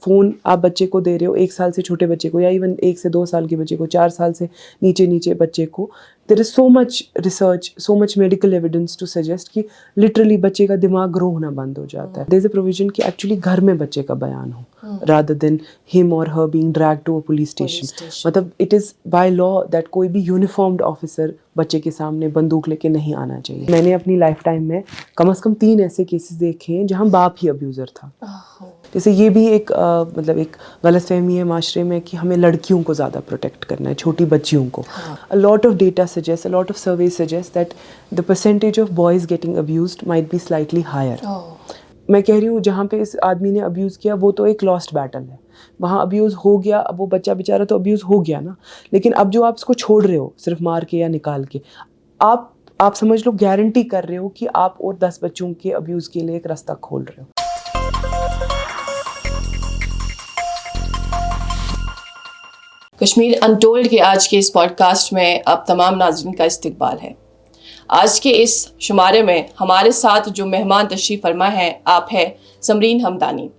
Phone आप बच्चे को दे रहे हो 1 साल से छोटे बच्चे को, या इवन 1 से 2 साल के बच्चे को, 4 साल से नीचे बच्चे को, there is so much research, so much medical evidence to suggest कि लिटरली बच्चे का दिमाग ग्रो होना बंद हो जाता है। देयर इज़ अ प्रोविजन कि एक्चुअली घर में बच्चे का बयान हो रादर देन हिम और her being dragged to a police station. मतलब it is by law that कोई भी यूनिफॉर्म्ड ऑफिसर बच्चे के सामने बंदूक लेके नहीं आना चाहिए। मैंने अपनी लाइफ टाइम में कम से कम 3 ऐसे केसेस देखे हैं जहाँ बाप ही अब्यूज़र था। जैसे ये भी एक मतलब एक गलतफहमी है माशरे में कि हमें लड़कियों को ज़्यादा प्रोटेक्ट करना है, छोटी बच्चियों को। A lot of data suggest, a lot of surveys suggest that the percentage of boys getting abused might be slightly higher. मैं कह रही हूँ जहाँ पे इस आदमी ने अब्यूज़ किया वो तो एक लॉस्ट बैटल है, वहाँ अब्यूज़ हो गया, अब वो बच्चा बेचारा तो अब्यूज़ हो गया ना। लेकिन अब जो आप इसको छोड़ रहे हो सिर्फ मार के या निकाल के, आप समझ लो गारंटी कर रहे हो कि आप और 10 बच्चों के अब्यूज़ के लिए एक रास्ता खोल रहे हो। कश्मीर अनटोल्ड के आज के इस पॉडकास्ट में आप तमाम नाज़रीन का इस्तकबाल है। आज के इस शुमारे में हमारे साथ जो मेहमान तशरीफ़ फरमा है आप है समरीन हमदानी,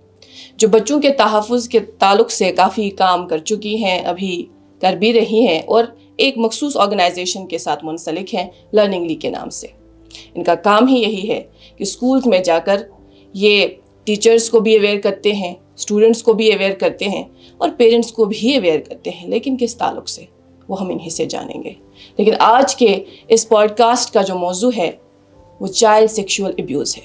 जो बच्चों के तहफ़्फ़ुज़ के ताल्लुक़ से काफ़ी काम कर चुकी हैं, अभी कर भी रही हैं और एक मखसूस ऑर्गेनाइजेशन के साथ मुंसलिक हैं लर्निंग ली के नाम से। इनका काम ही यही है कि स्कूल्स में जाकर ये टीचर्स को भी अवेयर करते हैं, स्टूडेंट्स को भी अवेयर करते हैं और पेरेंट्स को भी अवेयर करते हैं। लेकिन किस ताल्लुक़ से, वो हम इन्हीं से जानेंगे। लेकिन आज के इस पॉडकास्ट का जो मौजू है वो चाइल्ड सेक्सुअल अब्यूज़ है।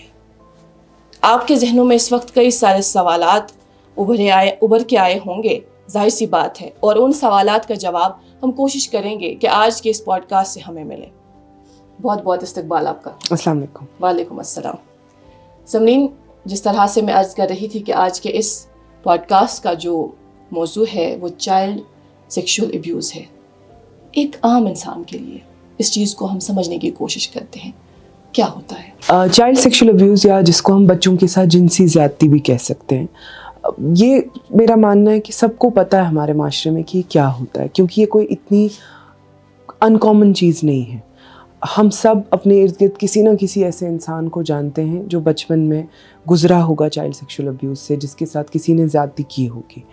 आपके जहनों में इस वक्त कई सारे सवालात उभर के आए होंगे, जाहिर सी बात है, और उन सवालात का जवाब हम कोशिश करेंगे कि आज के इस पॉडकास्ट से हमें मिले। बहुत बहुत इस्तकबाल आपका। अस्सलाम वालेकुम। वालेकुम अस्सलाम। समरीन, जिस तरह से मैं अर्ज़ कर रही थी कि आज के इस पॉडकास्ट का जो मौजू है वो चाइल्ड सेक्सुअल अब्यूज़ है। एक आम इंसान के लिए इस चीज़ को हम समझने की कोशिश करते हैं, क्या होता है चाइल्ड सेक्सुअल अब्यूज़, या जिसको हम बच्चों के साथ जिनसी ज़्यादती भी कह सकते हैं। ये मेरा मानना है कि सबको पता है हमारे माशरे में कि क्या होता है, क्योंकि ये कोई इतनी अनकॉमन चीज़ नहीं है। हम सब अपने इर्द गिर्द किसी ना किसी ऐसे इंसान को जानते हैं जो बचपन में गुजरा होगा चाइल्ड सेक्सुअल अब्यूज़ से, जिसके साथ किसी ने ज़्यादती की होगी।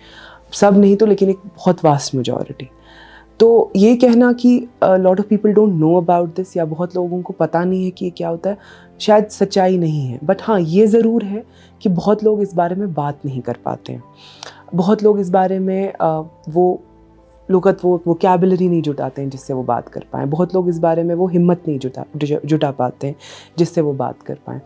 सब नहीं तो, लेकिन एक बहुत वास्ट मेजॉरिटी। तो ये कहना कि lot of people don't know about this, या बहुत लोगों को पता नहीं है कि ये क्या होता है, शायद सच्चाई नहीं है। बट हाँ, ये ज़रूर है कि बहुत लोग इस बारे में बात नहीं कर पाते हैं। बहुत लोग इस बारे में वो वोकैबुलरी नहीं जुटाते हैं जिससे वो बात कर पाएँ। बहुत लोग इस बारे में वो हिम्मत नहीं जुटा पाते हैं जिससे वो बात कर पाएँ।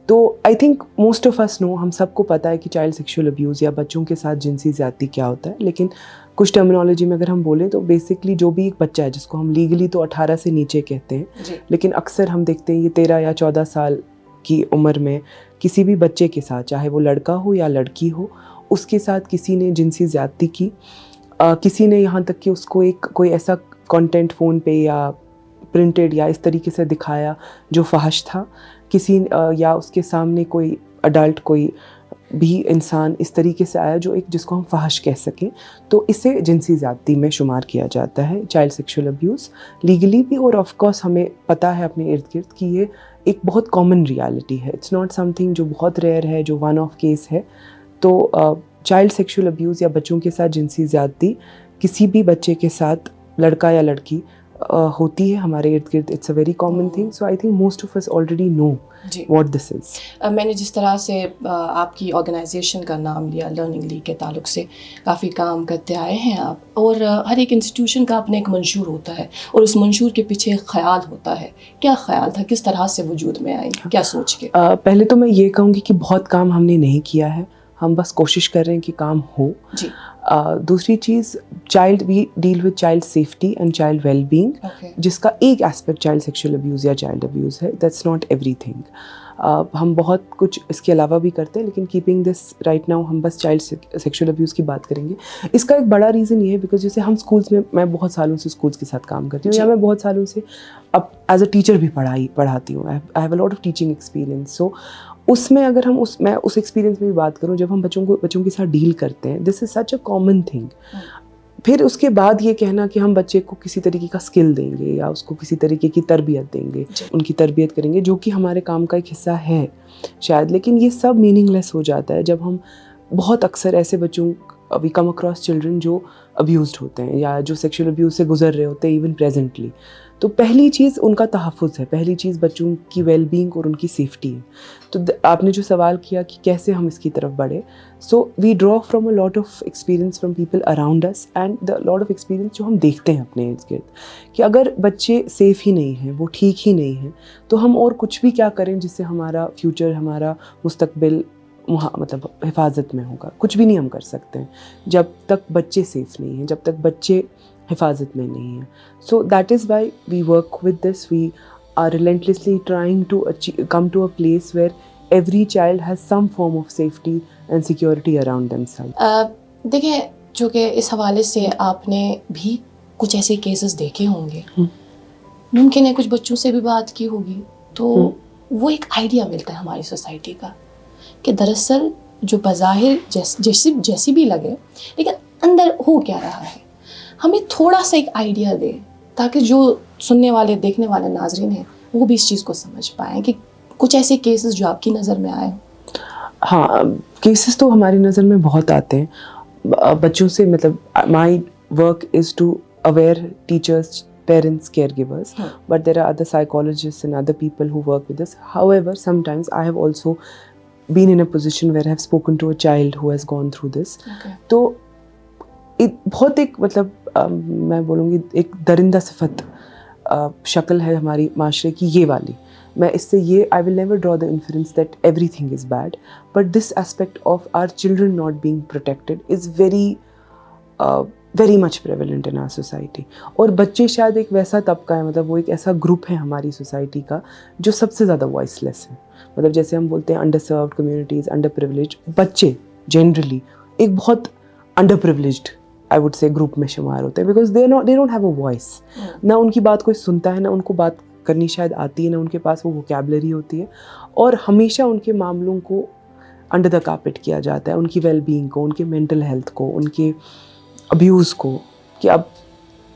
तो I think most of us know, हम सबको पता है कि चाइल्ड सेक्सुअल अब्यूज़ या बच्चों के साथ जिनसी ज़्यादती क्या होता है। लेकिन कुछ टर्मिनोलॉजी में अगर हम बोलें तो बेसिकली जो भी एक बच्चा है, जिसको हम लीगली तो 18 से नीचे कहते हैं, लेकिन अक्सर हम देखते हैं ये 13 या 14 साल की उम्र में किसी भी बच्चे के साथ, चाहे वो लड़का हो या लड़की हो, उसके साथ किसी ने जिनसी ज़्यादती की। किसी ने यहाँ तक कि उसको कोई ऐसा कंटेंट फ़ोन पे या प्रिंटेड या इस तरीके से दिखाया जो फहश था, या उसके सामने कोई अडल्ट, कोई भी इंसान इस तरीके से आया जो जिसको हम फहश कह सकें, तो इसे जिनसी ज़्यादती में शुमार किया जाता है, चाइल्ड सेक्सुअल अब्यूज़, लीगली भी। और ऑफ कोर्स हमें पता है अपने इर्द गिर्द कि ये एक बहुत कॉमन रियलिटी है। इट्स नॉट समथिंग जो बहुत रेयर है, जो वन ऑफ केस है। तो चाइल्ड सेक्सुअल अब्यूज़ या बच्चों के साथ जिनसी ज़्यादती किसी भी बच्चे के साथ, लड़का या लड़की, होती है हमारे इर्द गिर्द। It's a very common thing. So I think most of us already know what this is. मैंने जिस तरह से आपकी ऑर्गेनाइजेशन का नाम लिया, लर्निंग ली के ताल्लुक से काफ़ी काम करते आए हैं आप, और हर एक इंस्टीट्यूशन का अपना एक मंशूर होता है और उस मंशूर के पीछे एक ख्याल होता है। क्या ख्याल था, किस तरह से वजूद में आई, क्या सोच के? पहले तो मैं ये कहूँगी कि बहुत काम हमने नहीं किया है, हम बस कोशिश कर रहे हैं कि काम हो जी। दूसरी चीज़, we deal with child safety and child well being, जिसका एक एस्पेक्ट चाइल्ड सेक्सुअल अब्यूज़ या चाइल्ड अब्यूज़ है। That's not everything. हम बहुत कुछ इसके अलावा भी करते हैं, लेकिन कीपिंग दिस राइट नाउ हम बस चाइल्ड सेक्सुअल अब्यूज़ की बात करेंगे। इसका एक बड़ा रीज़न ये है बिकॉज जैसे हम स्कूल्स में, मैं बहुत सालों से स्कूल्स के साथ काम करती हूँ, या मैं बहुत सालों से अब एज अ टीचर भी पढ़ाती हूँ। I have a lot of teaching experience. So उसमें अगर मैं उस एक्सपीरियंस में भी बात करूँ, जब हम बच्चों के साथ डील करते हैं, this is such a common thing. फिर उसके बाद ये कहना कि हम बच्चे को किसी तरीके का स्किल देंगे या उसको किसी तरीके की तरबियत देंगे, उनकी तरबियत करेंगे, जो कि हमारे काम का एक हिस्सा है शायद, लेकिन ये सब मीनिंगलेस हो जाता है जब हम बहुत अक्सर ऐसे बच्चों वी कम अक्रॉस चिल्ड्रन जो अब्यूज्ड होते हैं या जो सेक्सुअल अब्यूज से गुजर रहे होते हैं इवन प्रेजेंटली। तो पहली चीज़ उनका तहफ़्फ़ुज़ है, पहली चीज़ बच्चों की वेलबींग और उनकी सेफ्टी है। तो आपने जो सवाल किया कि कैसे हम इसकी तरफ बढ़े, so we draw from a lot of experience from people around us and the lot of experience जो हम देखते हैं अपने इर्द गिर्द, कि अगर बच्चे सेफ़ ही नहीं हैं, वो ठीक ही नहीं हैं, तो हम और कुछ भी क्या करें जिससे हमारा फ्यूचर, हमारा मुस्तकबिल वहाँ मतलब हिफाजत में होगा। कुछ भी नहीं हम कर सकते हैं जब तक बच्चे सेफ़ नहीं हैं, जब तक बच्चे हिफाजत में नहीं हैं। So that is why we work with this, we are relentlessly trying to come to a place where every child has some form of safety and security around themselves. देखिए, जो कि इस हवाले से आपने भी कुछ ऐसे केसेस देखे होंगे, मुमकिन है कुछ बच्चों से भी बात की होगी, तो वो एक आइडिया मिलता है हमारी सोसाइटी का कि दरअसल जो बज़ाहिर जैसी भी लगे, लेकिन अंदर हो क्या रहा है। हमें थोड़ा सा एक आइडिया दे ताकि जो सुनने वाले, देखने वाले नाजरीन हैं वो भी इस चीज़ को समझ पाएँ कि कुछ ऐसे केसेस जो आपकी नज़र में आए। हाँ, केसेस तो हमारी नज़र में बहुत आते हैं बच्चों से। मतलब my work is to aware teachers, parents, caregivers, but there are other psychologists and other people who work with us. However, sometimes I have also been in a position where I have spoken to a child who has gone through this. तो बहुत एक मतलब मैं बोलूँगी एक दरिंदा सिफत शक्ल है हमारी माशरे की ये वाली। मैं इससे ये I will never draw the inference that everything is bad, but this aspect of our children not being protected is very much prevalent in our society. और बच्चे शायद एक वैसा तबका है, मतलब वो एक ऐसा ग्रुप है हमारी सोसाइटी का जो सबसे ज़्यादा वॉइसलेस है। मतलब जैसे हम बोलते हैं under served communities, under privilege, बच्चे जनरली एक बहुत under privileged I would say group में शुमार होते हैं, because they don't have a voice. ना उनकी बात कोई सुनता है, ना उनको बात करनी शायद आती है, ना उनके पास वो वोकैबुलरी होती है, और हमेशा उनके मामलों को अंडर द कार्पेट किया जाता है, उनकी वेलबींग को, उनके मेंटल हेल्थ को, उनके अब्यूज़ को, कि अब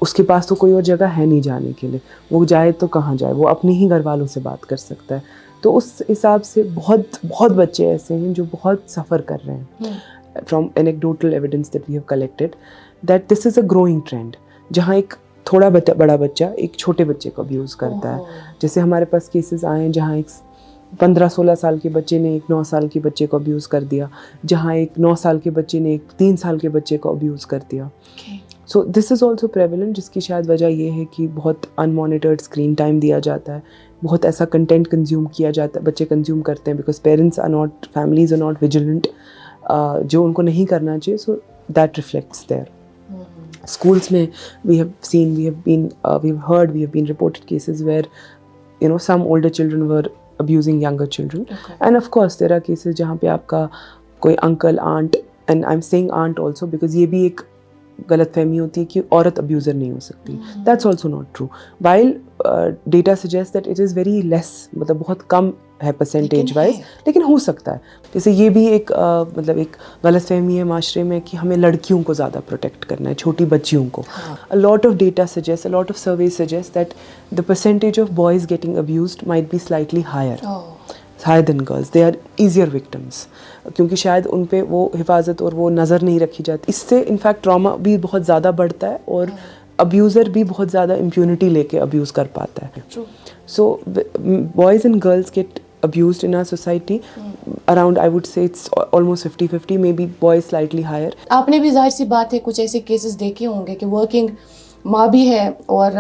उसके पास तो कोई और जगह है नहीं जाने के लिए, वो जाए तो कहाँ जाए, वो अपने ही घर वालों से बात कर सकता है। तो उस हिसाब से बहुत बच्चे ऐसे हैं जो बहुत सफ़र कर रहे हैं। From anecdotal evidence that we have collected that this is a growing trend, जहाँ एक थोड़ा बड़ा बच्चा एक छोटे बच्चे को अब्यूज़ करता है। जैसे हमारे पास केसेस आए हैं जहाँ एक 15-16 साल के बच्चे ने एक 9 साल के बच्चे को अब्यूज़ कर दिया, जहाँ एक 9 साल के बच्चे ने एक 3 साल के बच्चे को अब्यूज़ कर दिया। So this is also prevalent, जिसकी शायद वजह ये है कि बहुत अनमॉनिटर्ड स्क्रीन टाइम दिया जाता है, बहुत ऐसा कंटेंट कंज्यूम किया जाता है, बच्चे कंज्यूम करते हैं because parents are not, families are not vigilant, जो उनको नहीं करना चाहिए। So that reflects there. Schools में we have been reported cases where some older children were abusing younger children. Okay. And of course there are cases जहाँ पे आपका कोई uncle, aunt, and I'm saying aunt also because ये भी एक गलत फहमी होती है कि औरत अब्यूज़र नहीं हो सकती। That's also not true. While data suggests that it is very less, मतलब बहुत कम है परसेंटेज वाइज, लेकिन हो सकता है। जैसे ये भी एक मतलब एक गलत फहमी है माशरे में कि हमें लड़कियों को ज़्यादा प्रोटेक्ट करना है, छोटी बच्चियों को। A lot of data suggests, a lot of surveys suggest that the percentage of boys getting abused might be slightly higher than girls. They are easier victims, क्योंकि शायद उन पे वो हिफाजत और वो नज़र नहीं रखी जाती। इससे इनफैक्ट ट्रॉमा भी बहुत ज़्यादा बढ़ता है और अब्यूज़र भी बहुत ज़्यादा इम्प्यूनिटी लेके अब्यूज़ कर पाता है। So boys and girls get abused in our society around, I would say it's almost 50-50, maybe boys slightly higher. आपने भी जाहिर सी बात है कुछ ऐसे केसेस देखे होंगे कि वर्किंग माँ भी है और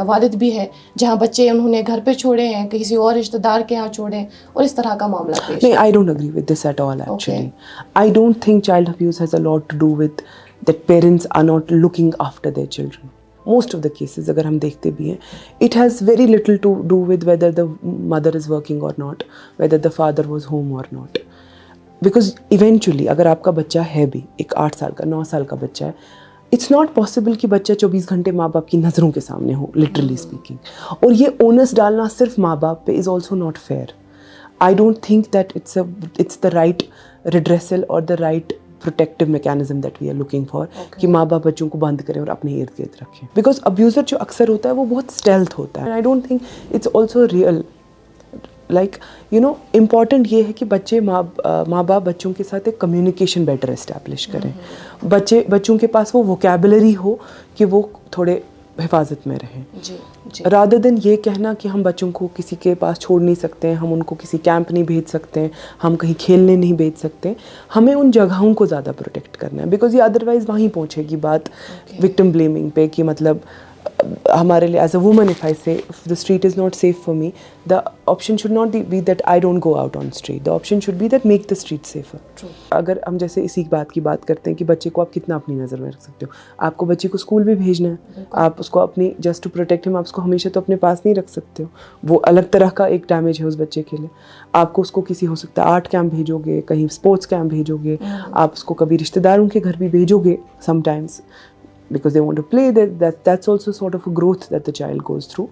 वालिद भी है, जहाँ बच्चे उन्होंने घर पे छोड़े हैं, किसी और रिश्तेदार के यहाँ छोड़े हैं, और इस तरह का मामला पेश। नहीं, I don't agree with this at all actually. I don't think child abuse has a lot to do with that parents are not looking after their children. Most of the cases अगर हम देखते भी हैं, it has very little to do with whether the mother is working or not, whether the father was home or not. Because eventually अगर आपका बच्चा है भी एक 8 साल का, 9 साल का बच्चा है, it's not possible कि बच्चा 24 घंटे माँ बाप की नज़रों के सामने हो, literally speaking. और ये ओनस डालना सिर्फ माँ बाप पे is also not fair. I don't think that it's the right redressal or the right protective mechanism that we are looking for, कि माँ बाप बच्चों को बंद करें और अपने इर्द गिर्द रखें। बिकॉज अब्यूज़र जो अक्सर होता है वो बहुत स्टेल्थ होता है। I don't think it's also real like you know important ये है कि बच्चे माँ बाप बच्चों के साथ एक कम्युनिकेशन बेटर इस्टेब्लिश करें। बच्चों के पास वो वोकेबलरी हो कि वो थोड़े हिफाजत में रहें, रादर देन ये कहना कि हम बच्चों को किसी के पास छोड़ नहीं सकते हैं, हम उनको किसी कैंप नहीं भेज सकते हैं, हम कहीं खेलने नहीं भेज सकते। हमें उन जगहों को ज़्यादा प्रोटेक्ट करना है, बिकॉज ये अदरवाइज़ वहीं पहुँचेगी बात विक्टिम ब्लेमिंग पे कि मतलब हमारे लिए as a woman if I say the street is not safe for me, the option should not be that I don't go out on street, the option should be that make the street safer. अगर हम जैसे इसी बात की बात करते हैं कि बच्चे को आप कितना अपनी नज़र में रख सकते हो, आपको बच्चे को स्कूल भी भेजना है, आप उसको अपनी जस्ट टू प्रोटेक्ट हिम आप उसको हमेशा तो अपने पास नहीं रख सकते हो, वो अलग तरह का एक डैमेज है उस बच्चे के लिए। आपको उसको किसी हो सकता है आर्ट कैंप भेजोगे, कहीं स्पोर्ट्स कैंप भेजोगे, आप उसको कभी रिश्तेदारों के घर भी भेजोगे sometimes because they want to play, that's also sort of a growth that the child goes through.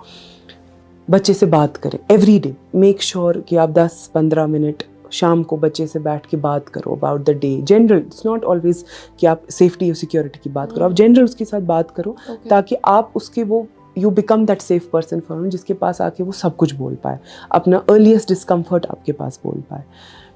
बच्चे से बात करें एवरी डे, मेक श्योर कि आप 10-15 मिनट शाम को बच्चे से बैठ के बात करो about the day, general, it's not always कि आप सेफ्टी और सिक्योरिटी की बात करो, आप जनरल उसके साथ बात करो ताकि आप उसके वो you become that safe person for him जिसके पास आके वो सब कुछ बोल पाए, अपना अर्लीस्ट डिस्कम्फर्ट आपके पास बोल पाए।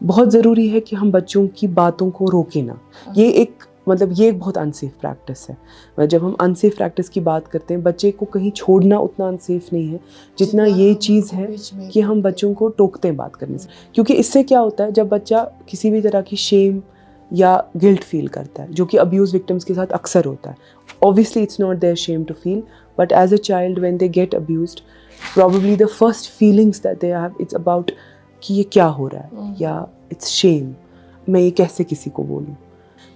बहुत ज़रूरी है कि हम बच्चों की बातों को रोकें ना, ये एक बहुत अनसेफ प्रैक्टिस है। जब हम अनसेफ प्रैक्टिस की बात करते हैं, बच्चे को कहीं छोड़ना उतना अनसेफ नहीं है जितना ये चीज़ है कि हम बच्चों को टोकते हैं बात करने से। क्योंकि इससे क्या होता है, जब बच्चा किसी भी तरह की शेम या गिल्ट फील करता है, जो कि अब्यूज़ विक्टिम्स के साथ अक्सर होता है, obviously it's not their shame to feel, but as a child when they get abused, probably the first feelings that they have it's about कि ये क्या हो रहा है, या इट्स शेम, मैं ये कैसे किसी को बोलूँ।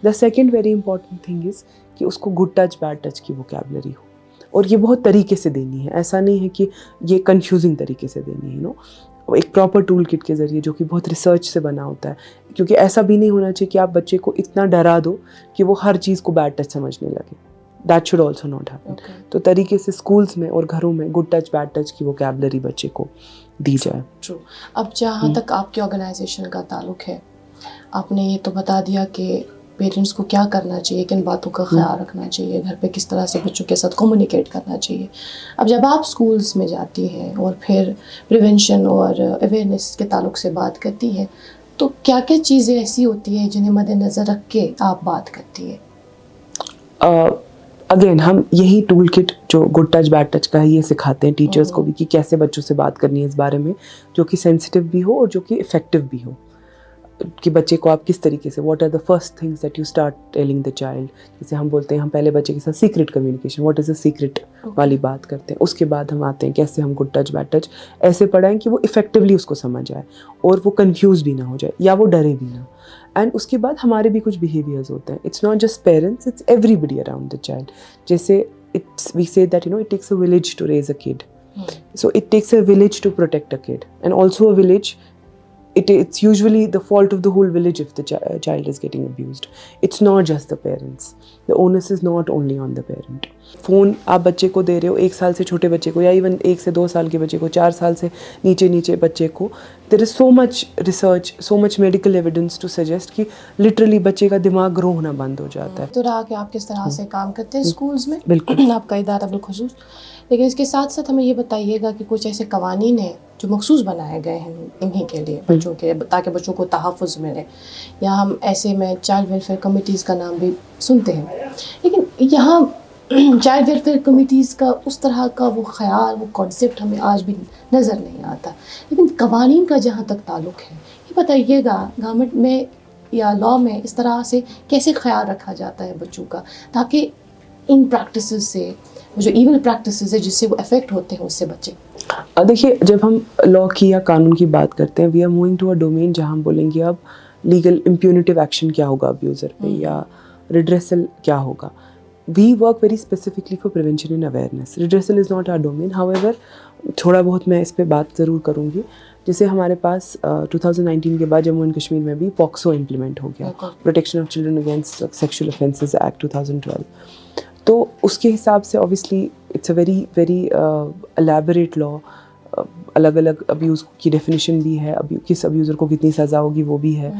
The second very important thing is कि उसको गुड टच बैड टच की वोकैबुलरी हो, और ये बहुत तरीके से देनी है, ऐसा नहीं है कि ये कंफ्यूजिंग तरीके से देनी है, नो, एक प्रॉपर टूल किट के ज़रिए जो कि बहुत रिसर्च से बना होता है। क्योंकि ऐसा भी नहीं होना चाहिए कि आप बच्चे को इतना डरा दो कि वो हर चीज़ को बैड टच समझने लगे, that should also not happen. तो तरीके से स्कूल्स में और घरों में गुड टच बैड टच की वोकैबुलरी बच्चे को दी जाए। ट्रू। अब जहाँ तक आपके ऑर्गेनाइजेशन का ताल्लुक है, आपने ये तो बता दिया कि पेरेंट्स को क्या करना चाहिए, किन बातों का ख्याल रखना चाहिए, घर पे किस तरह से बच्चों के साथ कम्युनिकेट करना चाहिए। अब जब आप स्कूल्स में जाती हैं और फिर प्रिवेंशन और अवेयरनेस के ताल्लुक से बात करती हैं, तो क्या क्या चीज़ें ऐसी होती हैं जिन्हें मद्देनज़र रख के आप बात करती है? अगेन हम यही टूल किट जो गुड टच बैड टच का है ये सिखाते हैं टीचर्स को भी कि कैसे बच्चों से बात करनी है इस बारे में, जो कि सेंसिटिव भी हो और जो कि इफ़ेक्टिव भी हो, कि बच्चे को आप किस तरीके से, what are the first things that you start telling the child. जैसे हम बोलते हैं, हम पहले बच्चे के साथ secret communication, what is a secret वाली बात करते हैं, उसके बाद हम आते हैं कैसे हम गुड टच बैड टच ऐसे पढ़ाएं कि वो इफेक्टिवली उसको समझ आए और वो कंफ्यूज भी ना हो जाए या वो डरे भी ना। एंड उसके बाद हमारे भी कुछ बिहेवियर्स होते हैं, it's not just parents, it's everybody around the child. जैसे it's we say that it takes a village to raise a kid, so it takes a village to protect a kid, and also a village, it's usually the fault of the whole village if the child is getting abused. It's not just the parents. The onus is not only on the parent. Phone आप बच्चे को दे रहे हो, 1 साल से छोटे बच्चे को, या इवन 1 से 2 साल के बच्चे को, 4 साल से नीचे बच्चे को, there is so much research, so much medical evidence to suggest कि literally बच्चे का दिमाग ग्रो होना बंद हो जाता है। तो रहा कि आप किस तरह से काम करते हैं स्कूल्स में, बिल्कुल आपका इदारा बिलखुसूस, लेकिन इसके साथ साथ हमें ये बताइएगा कि कुछ ऐसे कवानीन हैं जो मखसूस बनाए गए हैं इन्हीं के लिए, बच्चों के, ताकि बच्चों को तहफ़्फ़ुज़ मिले, या हम ऐसे में चाइल्ड वेलफेयर कमिटीज़ का नाम भी सुनते हैं, लेकिन यहाँ चाइल्ड वेलफेयर कमिटीज़ का उस तरह का वो ख्याल, वो कॉन्सेप्ट हमें आज भी नज़र नहीं आता। लेकिन कवानीन का जहाँ तक ताल्लुक़ है, ये बताइएगा गवर्नमेंट में या लॉ में इस तरह से कैसे ख्याल रखा जाता है बच्चों का, ताकि इन प्रैक्टिसेस से, जो इविल प्रैक्टिसेस है जिससे वो अफेक्ट होते हैं, उससे बचें। देखिए, जब हम लॉ की या कानून की बात करते हैं, we are moving to a domain जहाँ हम बोलेंगे अब लीगल इम्प्यूनिटिव एक्शन क्या होगा अब्यूज़र पे, या रिड्रेसल क्या होगा। We work very specifically for prevention and awareness. Redressal is not our domain, however थोड़ा बहुत मैं इस पर बात ज़रूर करूँगी। जैसे हमारे पास 2019 के बाद जम्मू एंड कश्मीर में भी पॉक्सो इम्प्लीमेंट हो गया, protection of children against sexual offences act 2012। तो उसके हिसाब से obviously it's a very very elaborate law, अलग अलग अब्यूज़ की डेफिनेशन भी है, किस अब्यूज़र को कितनी सज़ा होगी वो भी है,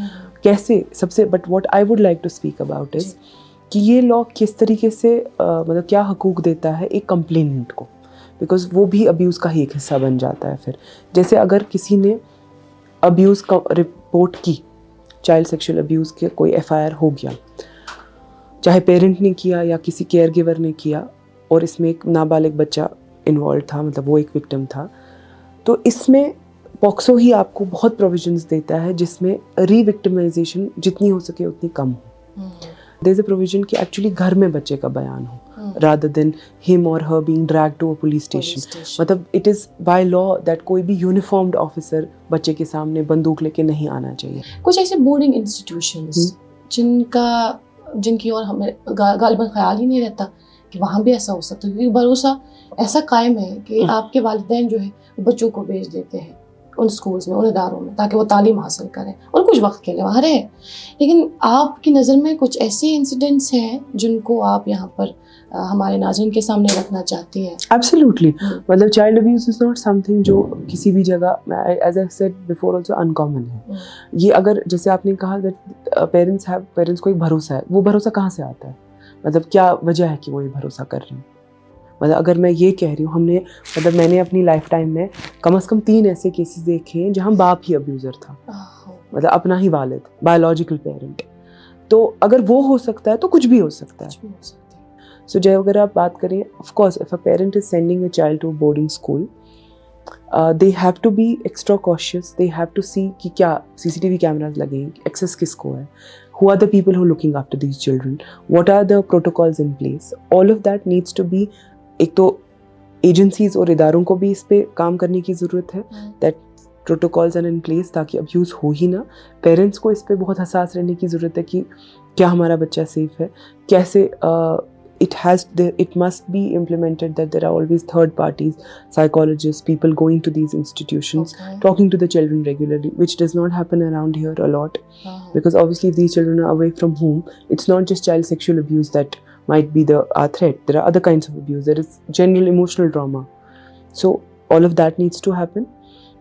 कैसे सबसे। But what I would like to speak about is कि ये लॉ किस तरीके से मतलब क्या हकूक़ देता है एक कंप्लेनेंट को, बिकॉज वो भी अब्यूज़ का ही एक हिस्सा बन जाता है। फिर जैसे अगर किसी ने अब्यूज़ का रिपोर्ट की, चाइल्ड सेक्सुअल अब्यूज़ के कोई FIR हो गया, चाहे पेरेंट ने किया या किसी केयर गिवर ने किया, और इसमें एक नाबालिग बच्चा इन्वॉल्व था, मतलब वो एक विक्टिम था, तो इसमें पॉक्सो ही आपको बहुत प्रोविजंस देता है जिसमें रीविक्टिमाइजेशन जितनी हो सके उतनी कम हो। देयर इज अ प्रोविजन कि एक्चुअली घर में बच्चे का बयान हो, रादर देन हिम और her being dragged to a police station. मतलब it is by law that कोई भी यूनिफॉर्म्ड ऑफिसर बच्चे के सामने बंदूक लेके नहीं आना चाहिए। कुछ ऐसे बोर्डिंग इंस्टीट्यूशंस जिनकी और हमें गालिबन ख्याल ही नहीं रहता कि वहाँ भी ऐसा हो सकता है, क्योंकि भरोसा ऐसा कायम है कि आपके वालिदैन जो है बच्चों को भेज देते हैं उन स्कूल्स में, उन इदारों में, ताकि वो तालीम हासिल करें और कुछ वक्त के लिए वहाँ रहें। लेकिन आपकी नज़र में कुछ ऐसे इंसिडेंट्स हैं जिनको आप यहाँ पर हमारे नाज़रीन के सामने रखना चाहती हैं? एब्सोल्युटली, मतलब child abuse is not something जो किसी भी जगह, as I said before also, uncommon है। ये अगर जैसे आपने कहा दैट पेरेंट्स को एक भरोसा है, वो भरोसा कहाँ से आता है? मतलब क्या वजह है कि वो ये भरोसा कर रहे हैं? मतलब अगर मैं ये कह रही हूँ, मैंने अपनी लाइफ टाइम में कम से कम 3 ऐसे केसेस देखे हैं जहाँ बाप ही अब्यूज़र था, मतलब अपना ही वालिद, बायोलॉजिकल पेरेंट। तो अगर वो हो सकता है तो कुछ भी हो सकता है। सो जब अगर आप बात करें, of course if a parent is sending a child to boarding school, they have to be extra cautious. They have to see कि क्या CCTV cameras लगे हैं, access किसको है, who are the people who are looking after these children, what are the protocols in place. All of that needs to be, एक तो agencies और इदारों को भी इस पे काम करने की ज़रूरत है, that protocols are in place ताकि abuse हो ही ना। पेरेंट्स को इस पे बहुत हसास रहने की ज़रूरत है कि क्या हमारा बच्चा सेफ है, कैसे it must be implemented that there are always third parties, psychologists, people going to these institutions, talking to the children regularly, which does not happen around here a lot. Because obviously if these children are away from home, it's not just child sexual abuse that might be our threat. There are other kinds of abuse. There is general emotional trauma. So all of that needs to happen.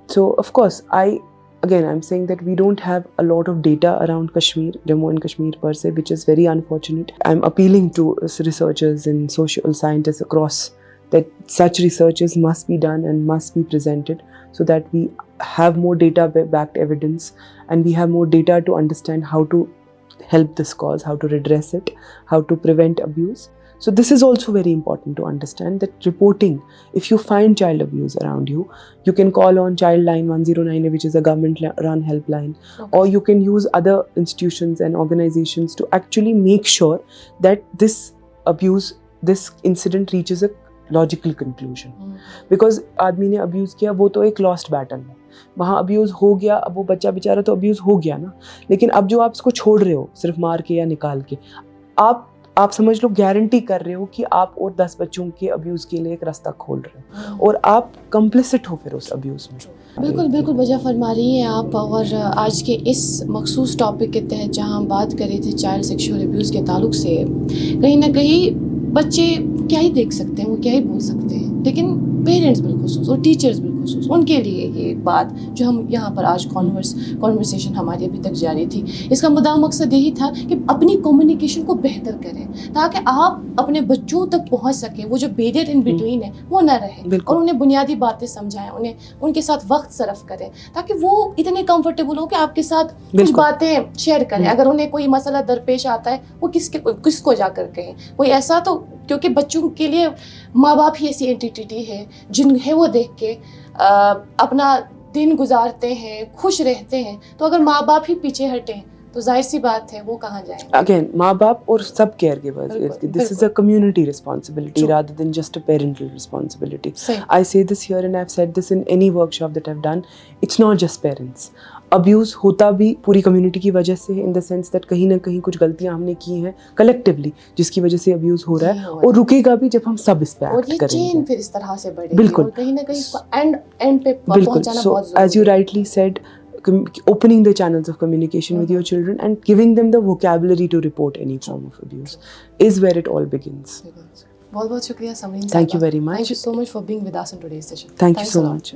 So of course, I'm saying that we don't have a lot of data around Kashmir, Jammu and Kashmir per se, which is very unfortunate. I'm appealing to researchers and social scientists across that such researches must be done and must be presented so that we have more data-backed evidence and we have more data to understand how to help this cause, how to redress it, how to prevent abuse. So this is also very important to understand that reporting, if you find child abuse around you, you can call on Childline 109, which is a government-run helpline, or you can use other institutions and organizations to actually make sure that this incident reaches a logical conclusion. Because आदमी ने abuse किया, वो तो एक lost battle है, वहाँ abuse हो गया, अब वो बच्चा बेचारा तो abuse हो गया ना, लेकिन अब जो आप इसको छोड़ रहे हो सिर्फ मार के या निकाल के, आप समझ लो गारंटी कर रहे हो कि आप और 10 बच्चों के अब्यूज़ के लिए एक रास्ता खोल रहे हो और आप कंप्लिसिट हो फिर उस अब्यूज़ में। बिल्कुल वजह फरमा रही हैं आप। और आज के इस मखसूस टॉपिक के तहत जहां हम बात कर रहे थे चाइल्ड सेक्सुअल अब्यूज़ के ताल्लुक से, कहीं ना कहीं बच्चे क्या ही देख सकते हैं, वो क्या ही बोल सकते हैं, लेकिन पेरेंट्स बिलखुसूस और टीचर्स बिलखुसूस उनके लिए ये बात जो हम यहाँ पर आज कॉन्वर्सेशन हमारी अभी तक जारी थी, इसका मुद्दा मकसद यही था कि अपनी कम्युनिकेशन को बेहतर करें ताकि आप अपने बच्चों तक पहुँच सकें, वो जो बैरियर इन बिटवीन है वो ना रहे, और उन्हें बुनियादी बातें समझाएं, उन्हें उनके साथ वक्त सर्फ करें ताकि वो इतने कंफर्टेबल हो कि आपके साथ कुछ बातें शेयर करें। अगर उन्हें कोई मसला दरपेश आता है वो किसको जाकर कहें, कोई ऐसा, तो क्योंकि बच्चों के लिए माँ बाप ही ऐसी एंटिटी है जिन्हें वो देख के अपना दिन गुजारते हैं, खुश रहते हैं। तो अगर माँ बाप ही पीछे हटें तो जाहिर सी बात है वो कहाँ जाएंगे। अगेन माँ बाप और सब care givers, this is a community responsibility rather than just a parental responsibility. I say this here and I've said this in any workshop that I've done. It's not just parents. Abuse होता भी पूरी community की वजह से है, in the sense that कहीं ना कहीं कुछ गलतियां हमने की हैं कलेक्टिवली जिसकी वजह से अब्यूज़ हो रहा है, और रुकेगा भी जब हम सब इस पे एक्ट करेंगे। चेन फिर इस तरह से बढ़ेगी, बिल्कुल, और कहीं ना कहीं एंड पे पहुंचाना बहुत जरूरी है। As you rightly said, opening the channels of communication with your children and giving them the vocabulary to report any form of abuse is where it all begins. बहुत शुक्रिया Samreen. Thank you very much. Thank you so much for being with us in today's session. Thank you so much.